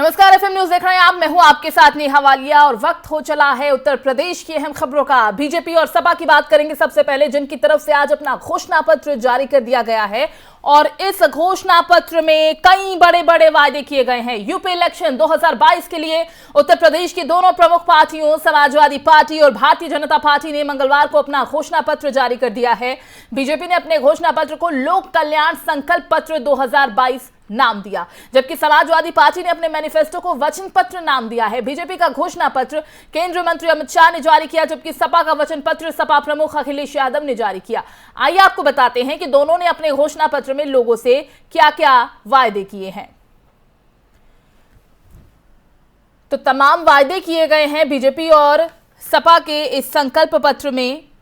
नमस्कार, FM news देख रहे हैं आप। मैं हूं आपके साथ नेहा वालिया और वक्त हो चला है उत्तर प्रदेश की अहम खबरों का। बीजेपी और सपा की बात करेंगे सबसे पहले, जिनकी तरफ से आज अपना घोषणा पत्र जारी कर दिया गया है और इस घोषणा पत्र में कई बड़े बड़े वायदे किए गए हैं। यूपी इलेक्शन 2022 के लिए उत्तर प्रदेश की दोनों प्रमुख पार्टियों समाजवादी पार्टी और भारतीय जनता पार्टी ने मंगलवार को अपना घोषणा पत्र जारी कर दिया है। बीजेपी ने अपने घोषणा पत्र को लोक कल्याण संकल्प पत्र 2022 नाम दिया, जबकि समाजवादी पार्टी ने अपने मैनिफेस्टो को वचन पत्र नाम दिया है। बीजेपी का घोषणा पत्र केंद्रीय मंत्री अमित शाह ने जारी किया, जबकि सपा का वचन पत्र सपा प्रमुख अखिलेश यादव ने जारी किया। आइए आपको बताते हैं कि दोनों ने अपने घोषणा पत्र में लोगों से क्या क्या वायदे किए हैं। तो तमाम वायदे किए गए हैं बीजेपी और सपा के इस संकल्प पत्र में।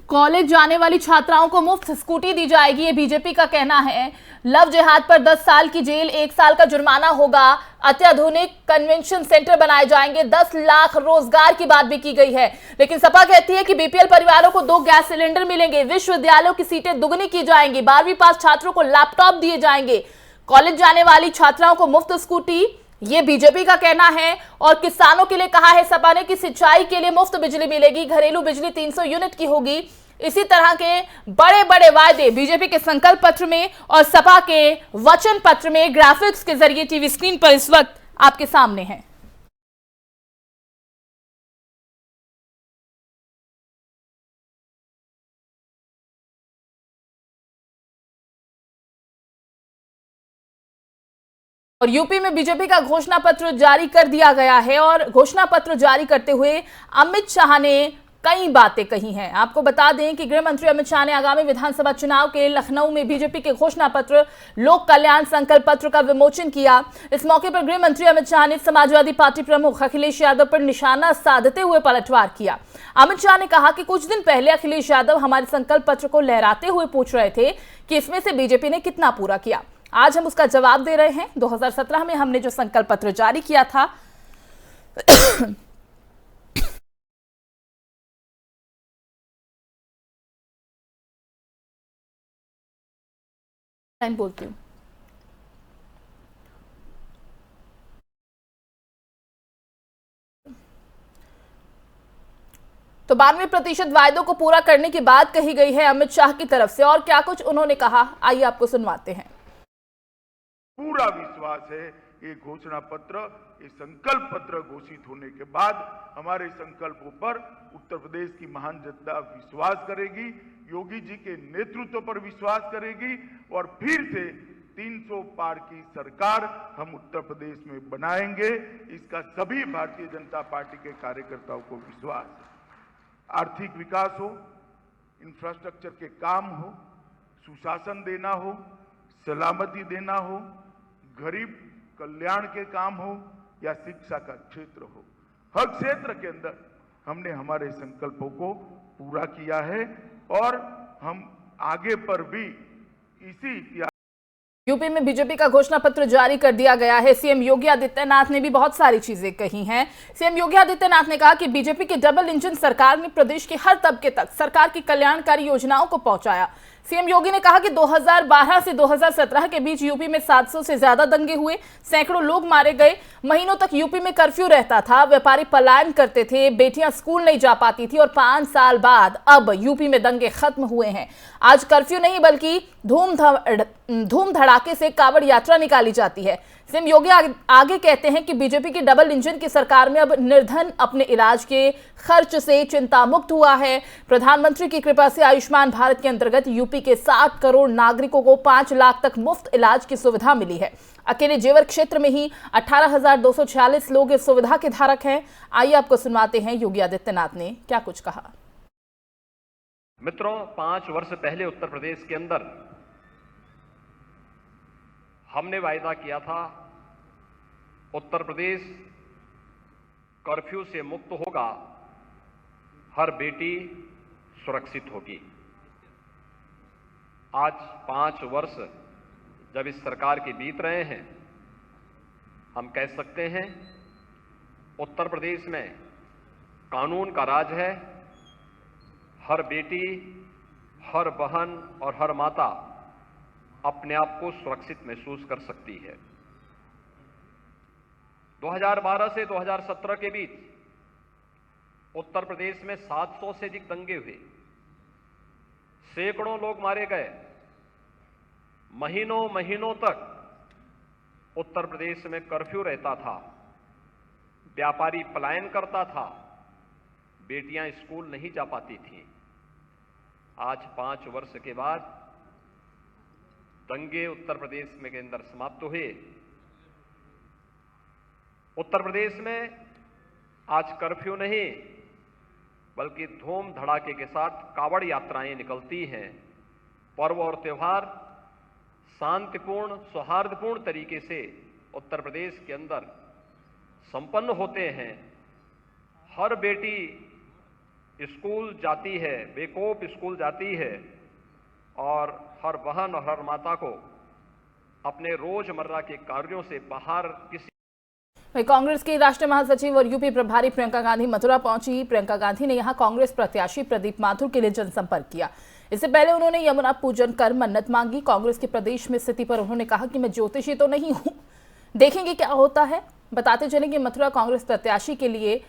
कॉलेज जाने वाली छात्राओं को मुफ्त स्कूटी दी जाएगी, ये बीजेपी का कहना है। लव जिहाद पर 10 साल की जेल, 1 साल का जुर्माना होगा। अत्याधुनिक कन्वेंशन सेंटर बनाए जाएंगे। 10 लाख रोजगार की बात भी की गई है। लेकिन सपा कहती है कि बीपीएल परिवारों को 2 गैस सिलेंडर मिलेंगे। विश्वविद्यालयों की सीटें दुगनी की जाएंगी। 12वीं पास छात्रों को लैपटॉप दिए जाएंगे। कॉलेज जाने वाली छात्राओं को मुफ्त स्कूटी, ये बीजेपी का कहना है। और किसानों के लिए कहा है सपा ने कि सिंचाई के लिए मुफ्त बिजली मिलेगी। घरेलू बिजली 300 यूनिट की होगी। इसी तरह के बड़े बड़े वायदे बीजेपी के संकल्प पत्र में और सपा के वचन पत्र में ग्राफिक्स के जरिए टीवी स्क्रीन पर इस वक्त आपके सामने हैं। और यूपी में बीजेपी का घोषणा पत्र जारी कर दिया गया है और घोषणा पत्र जारी करते हुए अमित शाह ने कई बातें कही हैं। आपको बता दें कि गृह मंत्री अमित शाह ने आगामी विधानसभा चुनाव के लखनऊ में बीजेपी के घोषणा पत्र लोक कल्याण संकल्प पत्र का विमोचन किया। इस मौके पर गृह मंत्री अमित शाह ने समाजवादी पार्टी प्रमुख अखिलेश यादव पर निशाना साधते हुए पलटवार किया। अमित शाह ने कहा कि कुछ दिन पहले अखिलेश यादव हमारे संकल्प पत्र को लहराते हुए पूछ रहे थे कि इसमें से बीजेपी ने कितना पूरा किया। आज हम उसका जवाब दे रहे हैं। 2017 में हमने जो संकल्प पत्र जारी किया था बोलती हूँ। तो 92% वायदों को पूरा करने की बात कही गई है अमित शाह की तरफ से। और क्या कुछ उन्होंने कहा, आइए आपको सुनवाते हैं। पूरा विश्वास है ये घोषणा पत्र, ये संकल्प पत्र घोषित होने के बाद हमारे संकल्पों पर उत्तर प्रदेश की महान जनता विश्वास करेगी, योगी जी के नेतृत्व पर विश्वास करेगी और फिर से 300 पार की सरकार हम उत्तर प्रदेश में बनाएंगे। इसका सभी भारतीय जनता पार्टी के कार्यकर्ताओं को विश्वास है। आर्थिक विकास हो, इंफ्रास्ट्रक्चर के काम हो, सुशासन देना हो, सलामती देना हो, गरीब कल्याण के काम हो या शिक्षा का क्षेत्र हो, हर क्षेत्र के अंदर हमने हमारे संकल्पों को पूरा किया है और हम आगे पर भी इसी। यूपी में बीजेपी का घोषणा पत्र जारी कर दिया गया है। सीएम योगी आदित्यनाथ ने भी बहुत सारी चीजें कही हैं। सीएम योगी आदित्यनाथ ने कहा कि बीजेपी की डबल इंजन सरकार ने प्रदेश के हर तबके तक सरकार की कल्याणकारी योजनाओं को पहुंचाया। सीएम योगी ने कहा कि 2012 से 2017 के बीच यूपी में 700 से ज्यादा दंगे हुए, सैकड़ों लोग मारे गए, महीनों तक यूपी में कर्फ्यू रहता था, व्यापारी पलायन करते थे, बेटियां स्कूल नहीं जा पाती थी और 5 साल बाद अब यूपी में दंगे खत्म हुए हैं। आज कर्फ्यू नहीं बल्कि धूम धड़ाके से कांवड़ यात्रा निकाली जाती है। सीएम योगी आगे कहते हैं कि बीजेपी की डबल इंजन की सरकार में अब निर्धन अपने इलाज के खर्च से चिंता मुक्त हुआ है। प्रधानमंत्री की कृपा से आयुष्मान भारत के अंतर्गत यूपी के 60 करोड़ नागरिकों को 5 लाख तक मुफ्त इलाज की सुविधा मिली है। अकेले जेवर क्षेत्र में ही 18,246 लोग इस सुविधा के धारक हैं। आइए आपको सुनवाते हैं योगी आदित्यनाथ ने क्या कुछ कहा। मित्रों, 5 वर्ष पहले उत्तर प्रदेश के अंदर हमने वायदा किया था उत्तर प्रदेश कर्फ्यू से मुक्त होगा, हर बेटी सुरक्षित होगी। आज 5 वर्ष जब इस सरकार के बीत रहे हैं, हम कह सकते हैं उत्तर प्रदेश में कानून का राज है, हर बेटी, हर बहन और हर माता अपने आप को सुरक्षित महसूस कर सकती है। 2012 से 2017 के बीच उत्तर प्रदेश में 700 से अधिक दंगे हुए, सैकड़ों लोग मारे गए, महीनों महीनों तक उत्तर प्रदेश में कर्फ्यू रहता था, व्यापारी पलायन करता था, बेटियां स्कूल नहीं जा पाती थीं। आज 5 वर्ष के बाद दंगे उत्तर प्रदेश में के अंदर समाप्त हुए। उत्तर प्रदेश में आज कर्फ्यू नहीं बल्कि धूम धड़ाके के साथ कावड़ यात्राएं निकलती हैं। पर्व और त्योहार शांतिपूर्ण, सौहार्दपूर्ण तरीके से उत्तर प्रदेश के अंदर संपन्न होते हैं। हर बेटी स्कूल जाती है, बेखौफ स्कूल जाती है और हर बहन और हर माता को अपने रोजमर्रा के कार्यों से बाहर किसी। कांग्रेस की राष्ट्रीय महासचिव और यूपी प्रभारी प्रियंका गांधी मथुरा पहुंची। प्रियंका गांधी ने यहां कांग्रेस प्रत्याशी प्रदीप माथुर के लिए जनसंपर्क किया। इससे पहले उन्होंने यमुना पूजन कर मन्नत मांगी। कांग्रेस की प्रदेश में स्थिति पर उन्होंने कहा कि मैं ज्योतिषी तो नहीं हूं, देखेंगे क्या होता है। बताते चलें कि मथुरा कांग्रेस प्रत्याशी के लिए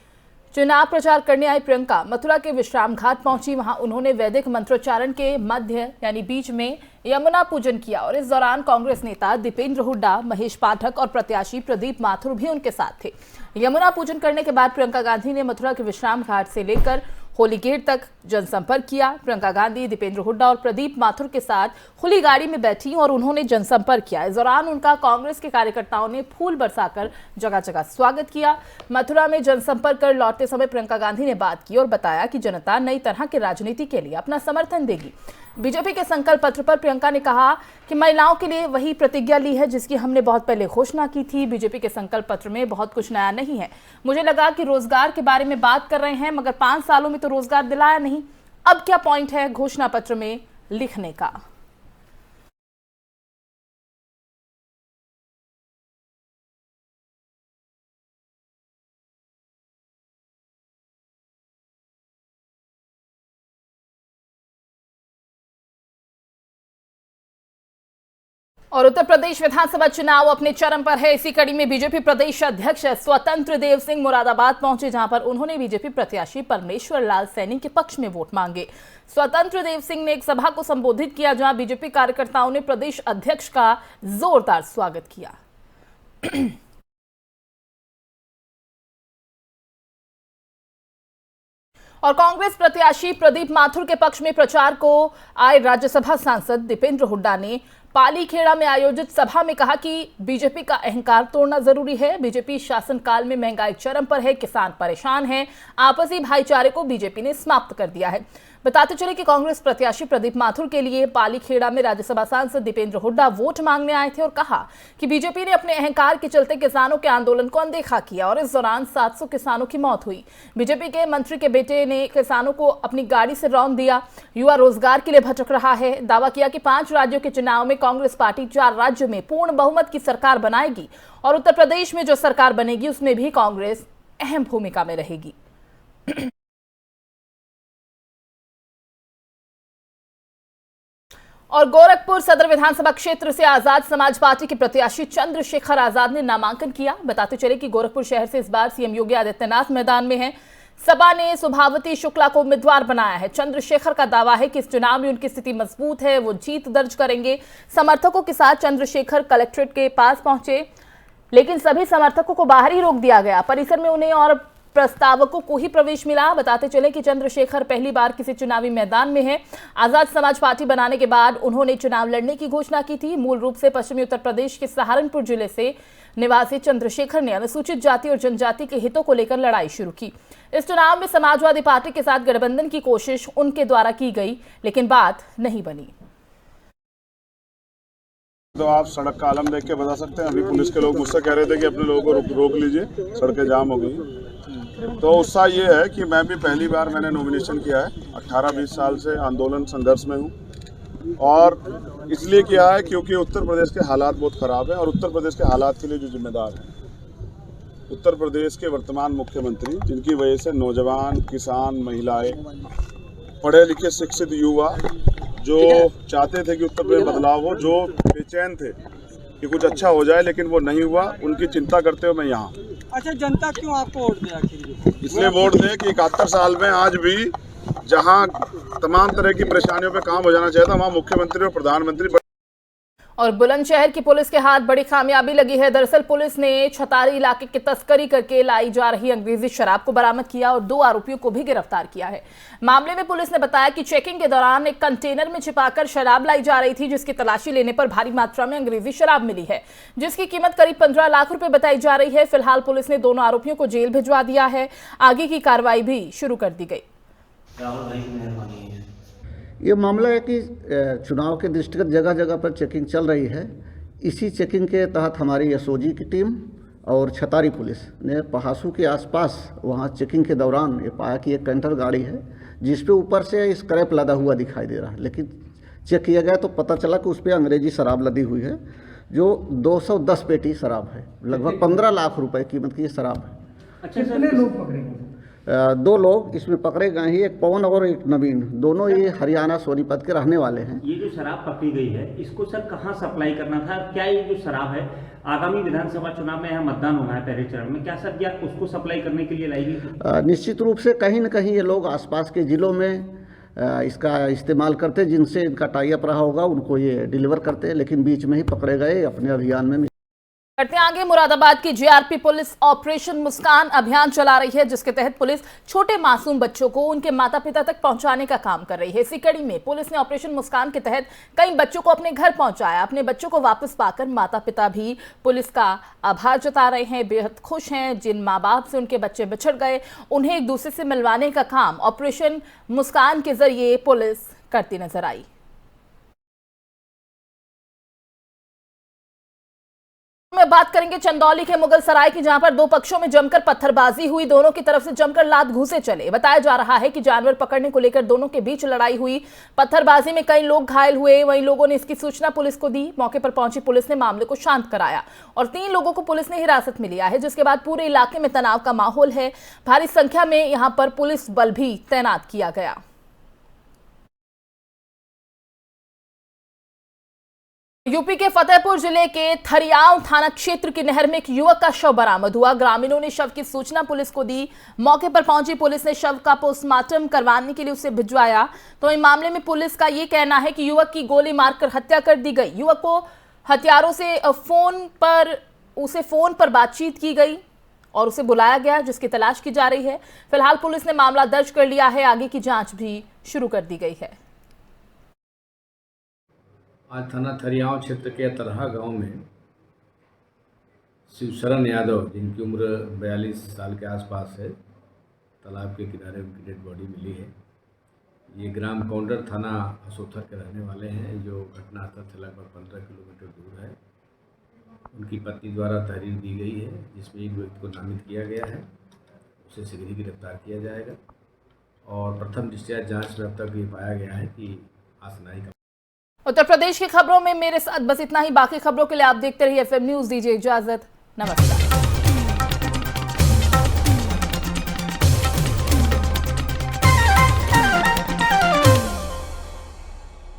चुनाव प्रचार करने आई प्रियंका मथुरा के विश्राम घाट पहुंची। वहां उन्होंने वैदिक मंत्रोच्चारण के मध्य यानी बीच में यमुना पूजन किया और इस दौरान कांग्रेस नेता दीपेंद्र हुड्डा, महेश पाठक और प्रत्याशी प्रदीप माथुर भी उनके साथ थे। यमुना पूजन करने के बाद प्रियंका गांधी ने मथुरा के विश्राम घाट से लेकर होली गेट तक जनसंपर्क किया। प्रियंका गांधी दीपेंद्र हुड्डा और प्रदीप माथुर के साथ खुली गाड़ी में बैठी और उन्होंने जनसंपर्क किया। इस दौरान उनका कांग्रेस के कार्यकर्ताओं ने फूल बरसाकर जगह जगह स्वागत किया। मथुरा में जनसंपर्क कर लौटते समय प्रियंका गांधी ने बात की और बताया कि जनता नई तरह की राजनीति के लिए अपना समर्थन देगी। बीजेपी के संकल्प पत्र पर प्रियंका ने कहा कि महिलाओं के लिए वही प्रतिज्ञा ली है जिसकी हमने बहुत पहले घोषणा की थी। बीजेपी के संकल्प पत्र में बहुत कुछ नया नहीं है। मुझे लगा कि रोजगार के बारे में बात कर रहे हैं मगर 5 सालों में तो रोजगार दिलाया नहीं, अब क्या पॉइंट है घोषणा पत्र में लिखने का। और उत्तर प्रदेश विधानसभा चुनाव अपने चरम पर है। इसी कड़ी में बीजेपी प्रदेश अध्यक्ष स्वतंत्र देव सिंह मुरादाबाद पहुंचे, जहां पर उन्होंने बीजेपी प्रत्याशी परमेश्वर लाल सैनी के पक्ष में वोट मांगे। स्वतंत्र देव सिंह ने एक सभा को संबोधित किया जहां बीजेपी कार्यकर्ताओं ने प्रदेश अध्यक्ष का जोरदार स्वागत किया। और कांग्रेस प्रत्याशी प्रदीप माथुर के पक्ष में प्रचार को आए राज्यसभा सांसद दीपेंद्र हुड्डा ने पालीखेड़ा में आयोजित सभा में कहा कि बीजेपी का अहंकार तोड़ना जरूरी है। बीजेपी शासनकाल में महंगाई चरम पर है, किसान परेशान हैं, आपसी भाईचारे को बीजेपी ने समाप्त कर दिया है। बताते चले कि कांग्रेस प्रत्याशी प्रदीप माथुर के लिए पालीखेड़ा में राज्यसभा सांसद दीपेंद्र हुड्डा वोट मांगने आए थे और कहा कि बीजेपी ने अपने अहंकार के चलते किसानों के आंदोलन को अनदेखा किया और इस दौरान 700 किसानों की मौत हुई। बीजेपी के मंत्री के बेटे ने किसानों को अपनी गाड़ी से रौंद दिया। युवा रोजगार के लिए भटक रहा है। दावा किया कि 5 राज्यों के चुनाव में कांग्रेस पार्टी 4 राज्यों में पूर्ण बहुमत की सरकार बनाएगी और उत्तर प्रदेश में जो सरकार बनेगी उसमें भी कांग्रेस अहम भूमिका में रहेगी। और गोरखपुर सदर विधानसभा क्षेत्र से आजाद समाज पार्टी के प्रत्याशी चंद्रशेखर आजाद ने नामांकन किया। बताते चले कि गोरखपुर शहर से इस बार सीएम योगी आदित्यनाथ मैदान में हैं। सपा ने सुभावती शुक्ला को उम्मीदवार बनाया है। चंद्रशेखर का दावा है कि इस चुनाव में उनकी स्थिति मजबूत है, वो जीत दर्ज करेंगे। समर्थकों के साथ चंद्रशेखर कलेक्ट्रेट के पास पहुंचे, लेकिन सभी समर्थकों को बाहर ही रोक दिया गया। परिसर में उन्हें और प्रस्तावकों को ही प्रवेश मिला। बताते चले कि चंद्रशेखर पहली बार किसी चुनावी मैदान में है। आजाद समाज पार्टी बनाने के बाद उन्होंने चुनाव लड़ने की घोषणा की थी। मूल रूप से पश्चिमी उत्तर प्रदेश के सहारनपुर जिले से निवासी चंद्रशेखर ने अनुसूचित जाति और जनजाति के हितों को लेकर लड़ाई शुरू की। इस चुनाव में समाजवादी पार्टी के साथ गठबंधन की कोशिश उनके द्वारा की गई, लेकिन बात नहीं बनी। तो आप सड़क का आलम देख के बता सकते हैं। अभी पुलिस के लोग मुझसे कह रहे थे कि अपने लोगों को रोक लीजिए, सड़कें जाम हो गई। तो उत्साह ये है कि मैं भी पहली बार मैंने नॉमिनेशन किया है। 18-20 साल से आंदोलन संघर्ष में हूँ और इसलिए किया है क्योंकि उत्तर प्रदेश के हालात बहुत ख़राब हैं और उत्तर प्रदेश के हालात के लिए जो जिम्मेदार है उत्तर प्रदेश के वर्तमान मुख्यमंत्री, जिनकी वजह से नौजवान, किसान, महिलाएं पढ़े लिखे शिक्षित युवा जो चाहते थे कि उत्तर प्रदेश बदलाव हो, जो बेचैन थे कि कुछ अच्छा हो जाए, लेकिन वो नहीं हुआ, उनकी चिंता करते हुए मैं यहाँ। अच्छा, जनता क्यों आपको वोट दे आखिर? इसलिए वोट दे कि 71 साल में आज भी जहाँ तमाम तरह की परेशानियों पे काम हो जाना चाहिए था, वहाँ मुख्यमंत्री और प्रधानमंत्री। और बुलंदशहर की पुलिस के हाथ बड़ी कामयाबी लगी है। दरअसल पुलिस ने छतारी इलाके की तस्करी करके लाई जा रही अंग्रेजी शराब को बरामद किया और 2 आरोपियों को भी गिरफ्तार किया है। मामले में पुलिस ने बताया कि चेकिंग के दौरान एक कंटेनर में छिपाकर शराब लाई जा रही थी, जिसकी तलाशी लेने पर भारी मात्रा में अंग्रेजी शराब मिली है, जिसकी कीमत करीब 15 लाख रुपए बताई जा रही है। फिलहाल पुलिस ने दोनों आरोपियों को जेल भिजवा दिया है। आगे की कार्रवाई भी शुरू कर दी गई। ये मामला है कि चुनाव के दृष्टिगत जगह जगह पर चेकिंग चल रही है। इसी चेकिंग के तहत हमारी एसओजी की टीम और छतारी पुलिस ने पहासू के आसपास वहाँ चेकिंग के दौरान ये पाया कि एक कैंटर गाड़ी है जिस पे ऊपर से स्क्रैप लदा हुआ दिखाई दे रहा है, लेकिन चेक किया गया तो पता चला कि उस पर अंग्रेजी शराब लदी हुई है, जो 210 पेटी शराब है, लगभग 15 लाख रुपए कीमत की ये शराब है। अच्छा, कितने लोग पकड़े गए? 2 लोग इसमें पकड़े गए हैं, एक पवन और एक नवीन, दोनों ये हरियाणा सोनीपत के रहने वाले हैं। ये जो शराब पकड़ी गई है, इसको सर कहाँ सप्लाई करना था? क्या ये जो शराब है आगामी विधानसभा चुनाव में यहाँ मतदान होना है पहले चरण में, क्या सर क्या उसको सप्लाई करने के लिए लाई गई? निश्चित रूप से कहीं न कहीं ये लोग आसपास के जिलों में इसका इस्तेमाल करते, जिनसे इनका टाई अप रहा होगा उनको ये डिलीवर करते, लेकिन बीच में ही पकड़े गए अपने अभियान में। बढ़ते हैं आगे। मुरादाबाद की जीआरपी पुलिस ऑपरेशन मुस्कान अभियान चला रही है, जिसके तहत पुलिस छोटे मासूम बच्चों को उनके माता पिता तक पहुंचाने का काम कर रही है। इसी कड़ी में पुलिस ने ऑपरेशन मुस्कान के तहत कई बच्चों को अपने घर पहुंचाया। अपने बच्चों को वापस पाकर माता पिता भी पुलिस का आभार जता रहे हैं, बेहद खुश हैं। जिन माँ बाप से उनके बच्चे बिछड़ गए, उन्हें एक दूसरे से मिलवाने का काम ऑपरेशन मुस्कान के जरिए पुलिस करती नजर आई। में बात करेंगे चंदौली के मुगल सराय की, जहां पर 2 पक्षों में जमकर पत्थरबाजी हुई। दोनों की तरफ से जमकर लात घूसे चले। बताया जा रहा है कि जानवर पकड़ने को लेकर दोनों के बीच लड़ाई हुई। पत्थरबाजी में कई लोग घायल हुए। वहीं लोगों ने इसकी सूचना पुलिस को दी। मौके पर पहुंची पुलिस ने मामले को शांत कराया और 3 लोगों को पुलिस ने हिरासत में लिया है, जिसके बाद पूरे इलाके में तनाव का माहौल है। भारी संख्या में यहां पर पुलिस बल भी तैनात किया गया। यूपी के फतेहपुर जिले के थरियाव थाना क्षेत्र की नहर में एक युवक का शव बरामद हुआ। ग्रामीणों ने शव की सूचना पुलिस को दी। मौके पर पहुंची पुलिस ने शव का पोस्टमार्टम करवाने के लिए उसे भिजवाया। तो इस मामले में पुलिस का यह कहना है कि युवक की गोली मारकर हत्या कर दी गई। युवक को हथियारों से फोन पर बातचीत की गई और उसे बुलाया गया, जिसकी तलाश की जा रही है। फिलहाल पुलिस ने मामला दर्ज कर लिया है। आगे की जांच भी शुरू कर दी गई है। आज थाना थरियाव क्षेत्र के तरहा गांव में शिवशरण यादव, जिनकी उम्र 42 साल के आसपास है, तालाब के किनारे उनकी डेड बॉडी मिली है। ये ग्राम कौंडर थाना असोथर के रहने वाले हैं, जो घटनास्थल से लगभग 15 किलोमीटर दूर है। उनकी पत्नी द्वारा तहरीर दी गई है, जिसमें एक व्यक्ति को नामित किया गया है। उसे शीघ्र ही गिरफ्तार किया जाएगा और प्रथम दृष्टया जाँच में अब तक ये पाया गया है कि आसनाई का। उत्तर प्रदेश की खबरों में मेरे साथ बस इतना ही। बाकी खबरों के लिए आप देखते रहिए FM न्यूज़। दीजिए इजाजत, नमस्कार।